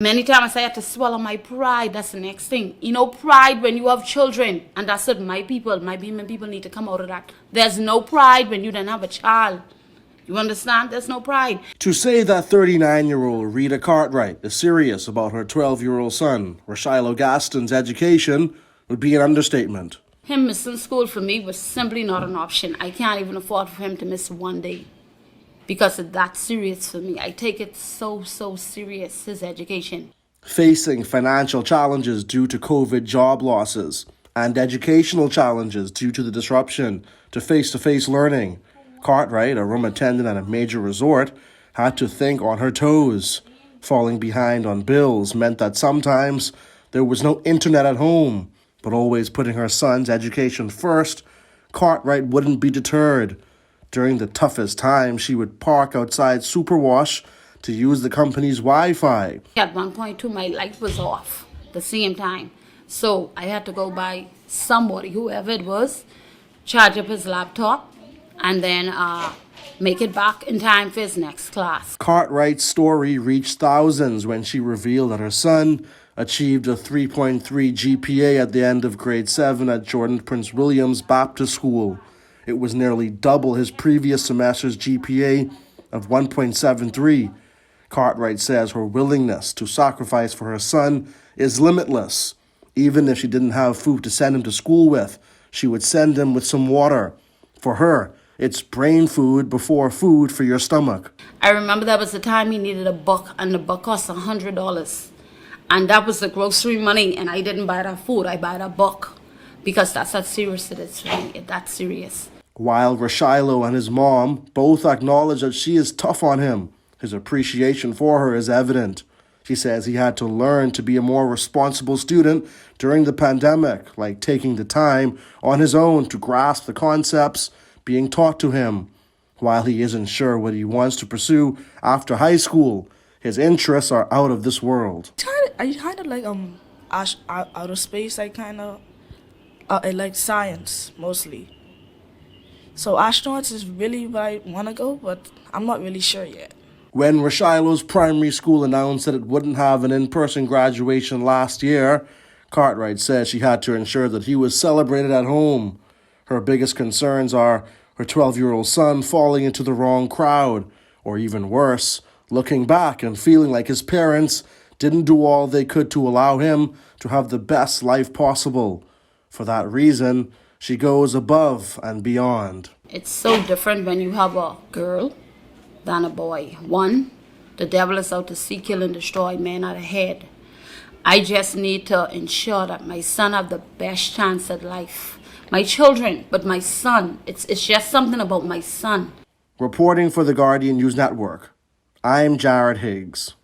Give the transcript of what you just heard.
Many times I had to swallow my pride. That's the next thing. You know, pride when you have children. And that's what my Beeman people need to come out of that. There's no pride when you don't have a child. You understand? There's no pride. To say that 39-year-old Rita Cartwright is serious about her 12-year-old son, Rashilo Gaston's education, would be an understatement. Him missing school for me was simply not an option. I can't even afford for him to miss one day. Because it's that serious for me. I take it so serious, his education. Facing financial challenges due to COVID job losses and educational challenges due to the disruption to face-to-face learning, Cartwright, a room attendant at a major resort, had to think on her toes. Falling behind on bills meant that sometimes there was no internet at home, but always putting her son's education first, Cartwright wouldn't be deterred. During the toughest time, she would park outside Superwash to use the company's Wi-Fi. At one point, too, my light was off at the same time. So I had to go by somebody, whoever it was, charge up his laptop, and then make it back in time for his next class. Cartwright's story reached thousands when she revealed that her son achieved a 3.3 GPA at the end of grade 7 at Jordan Prince Williams Baptist School. It was nearly double his previous semester's GPA of 1.73. Cartwright says her willingness to sacrifice for her son is limitless. Even if she didn't have food to send him to school with, she would send him with some water. For her, it's brain food before food for your stomach. I remember there was a time he needed a book, and the book cost $100. And that was the grocery money, and I didn't buy that food, I buy that book. Because that's how serious it is for me, it's that serious. While Rashilo and his mom both acknowledge that she is tough on him, his appreciation for her is evident. She says he had to learn to be a more responsible student during the pandemic, like taking the time on his own to grasp the concepts being taught to him. While he isn't sure what he wants to pursue after high school, his interests are out of this world. I kind of like outer space. I like science mostly. So astronauts is really where I want to go, but I'm not really sure yet. When Rashilo's primary school announced that it wouldn't have an in-person graduation last year, Cartwright says she had to ensure that he was celebrated at home. Her biggest concerns are her 12-year-old son falling into the wrong crowd, or even worse, looking back and feeling like his parents didn't do all they could to allow him to have the best life possible. For that reason, she goes above and beyond. It's so different when you have a girl than a boy. One, the devil is out to seek, kill, and destroy man out of head. I just need to ensure that my son have the best chance at life. My children, but my son. It's just something about my son. Reporting for the Guardian News Network, I'm Jared Higgs.